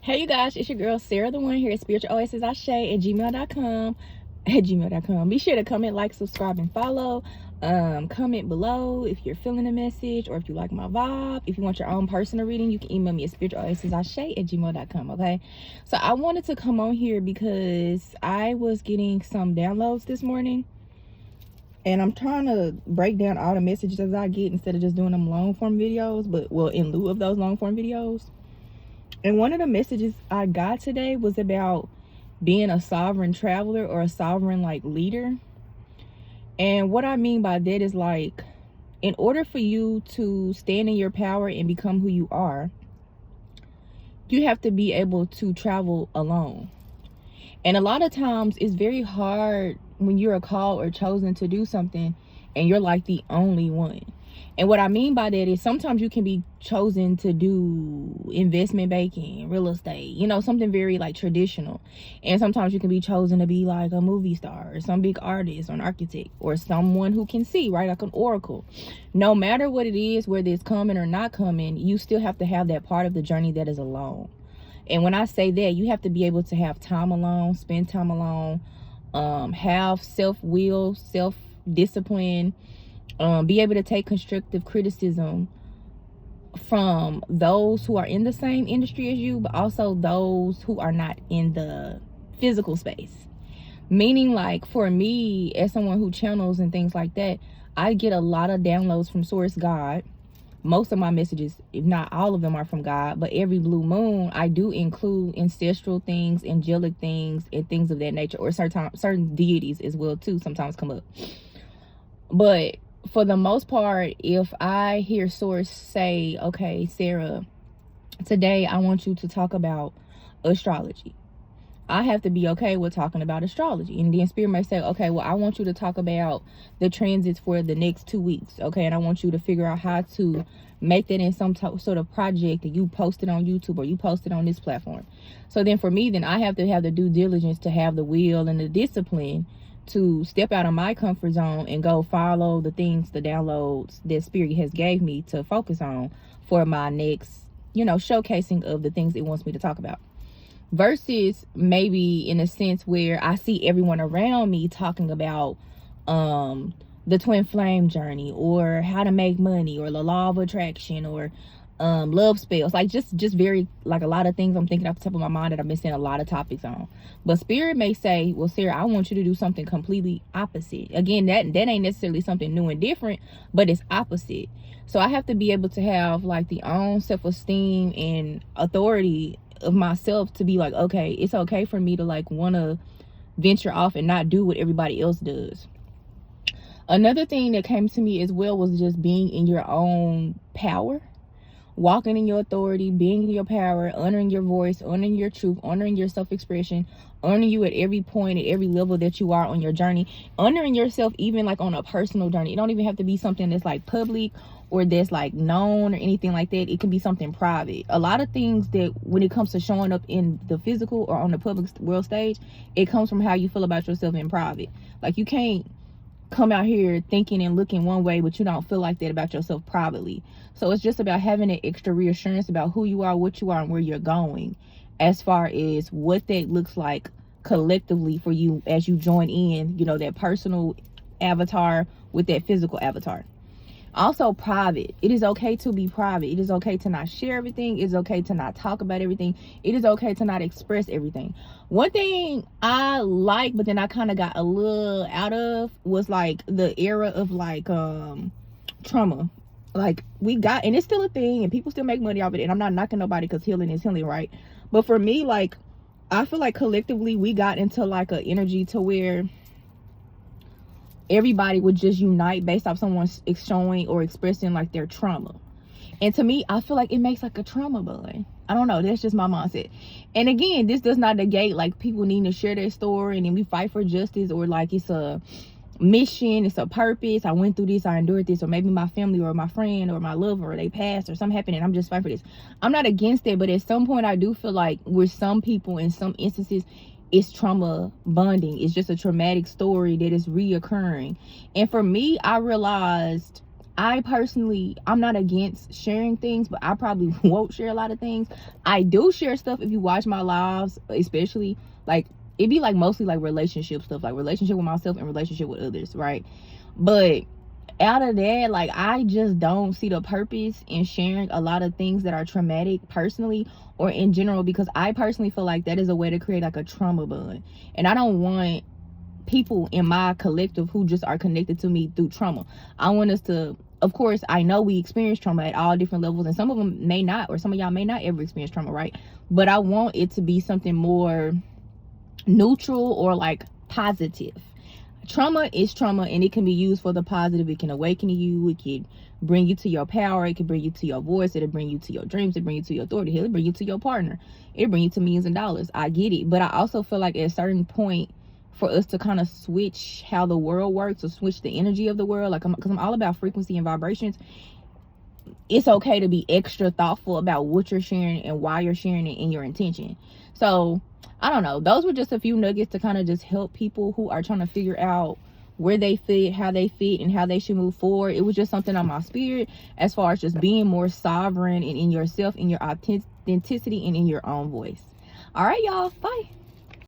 Hey you guys, it's your girl Sarah the One here at Spiritual Oasis Ashe at gmail.com. At gmail.com. Be sure to comment, like, subscribe, and follow. Comment below if you're feeling the message or if you like my vibe. If you want your own personal reading, you can email me at spiritualoasisashe at gmail.com. Okay, so I wanted to come on here because I was getting some downloads this morning, and I'm trying to break down all the messages I get instead of just doing them long form videos, but well, in lieu of those long form videos. And one of the messages I got today was about being a sovereign traveler or a sovereign leader. And what I mean by that is in order for you to stand in your power and become who you are, you have to be able to travel alone. And a lot of times it's very hard when you're called or chosen to do something and you're like the only one. And what I mean by that is sometimes you can be chosen to do investment banking, real estate, something very traditional. And sometimes you can be chosen to be like a movie star or some big artist or an architect or someone who can see, right? Like an oracle. No matter what it is, whether it's coming or not coming, you still have to have that part of the journey that is alone. And when I say that, you have to be able to have time alone, spend time alone, have self-will, self-discipline, be able to take constructive criticism from those who are in the same industry as you, but also those who are not in the physical space. Meaning, for me, as someone who channels and things like that, I get a lot of downloads from Source God. Most of my messages, if not all of them, are from God, but every blue moon I do include ancestral things, angelic things, and things of that nature, or certain deities as well too sometimes come up. But for the most part, if I hear Source say, okay, Sarah, today I want you to talk about astrology, I have to be okay with talking about astrology. And then Spirit may say, okay, well, I want you to talk about the transits for the next 2 weeks. Okay, and I want you to figure out how to make that in some sort of project that you posted on YouTube or you posted on this platform. So then for me, then I have to have the due diligence to have the will and the discipline to step out of my comfort zone and go follow the things, the downloads that Spirit has gave me to focus on for my next, showcasing of the things it wants me to talk about. Versus maybe in a sense where I see everyone around me talking about the twin flame journey or how to make money or the law of attraction or love spells, just very a lot of things I'm thinking off the top of my mind that I've been seeing a lot of topics on. But Spirit may say, well, Sarah, I want you to do something completely opposite. Again, that ain't necessarily something new and different, but it's opposite. So I have to be able to have the own self-esteem and authority of myself to be okay, it's okay for me to want to venture off and not do what everybody else does. Another thing that came to me as well was just being in your own power, walking in your authority, being in your power, honoring your voice, honoring your truth, honoring your self-expression, honoring you at every point, at every level that you are on your journey, honoring yourself even on a personal journey. It don't even have to be something that's public or that's known or anything like that. It can be something private. A lot of things that when it comes to showing up in the physical or on the public world stage, it comes from how you feel about yourself in private. You can't come out here thinking and looking one way, but you don't feel like that about yourself privately. So it's just about having an extra reassurance about who you are, what you are, and where you're going, as far as what that looks like collectively for you as you join in, that personal avatar with that physical avatar. Also, private. It is okay to be private. It is okay to not share everything. It's okay to not talk about everything. It is okay to not express everything. One thing I like, but then I kind of got a little out of, was the era of trauma. We got, and it's still a thing, and people still make money off it. And I'm not knocking nobody because healing is healing, right? But for me, I feel collectively we got into an energy to where everybody would just unite based off someone showing or expressing their trauma. And to me, I feel it makes a trauma bond. I don't know, that's just my mindset. And again, this does not negate people needing to share their story and then we fight for justice, or it's a mission, it's a purpose. I went through this, I endured this, or maybe my family or my friend or my lover, or they passed or something happened and I'm just fighting for this. I'm not against it, but at some point I do feel with some people, in some instances, it's trauma bonding. It's just a traumatic story that is reoccurring. And for me, I realized I personally, I'm not against sharing things, but I probably won't share a lot of things. I do share stuff if you watch my lives, especially like it'd be like mostly like relationship stuff, like relationship with myself and relationship with others, right? But out of that, like, I just don't see the purpose in sharing a lot of things that are traumatic personally or in general, because I personally feel like that is a way to create like a trauma bond, and I don't want people in my collective who just are connected to me through trauma. I want us to, of course, I know we experience trauma at all different levels, and some of them may not, or some of y'all may not ever experience trauma, right? But I want it to be something more neutral or like positive. Trauma is trauma, and it can be used for the positive. It can awaken you, it can bring you to your power, it can bring you to your voice, it'll bring you to your dreams, it'll bring you to your authority, it'll bring you to your partner, it'll bring you to millions of dollars. I get it, but I also feel like at a certain point, for us to kind of switch how the world works, or switch the energy of the world, like, because I'm all about frequency and vibrations, it's okay to be extra thoughtful about what you're sharing and why you're sharing it and your intention. So I don't know, those were just a few nuggets to kind of just help people who are trying to figure out where they fit, how they fit, and how they should move forward. It was just something on my spirit as far as just being more sovereign and in yourself, in your authenticity, and in your own voice. All right, y'all, bye.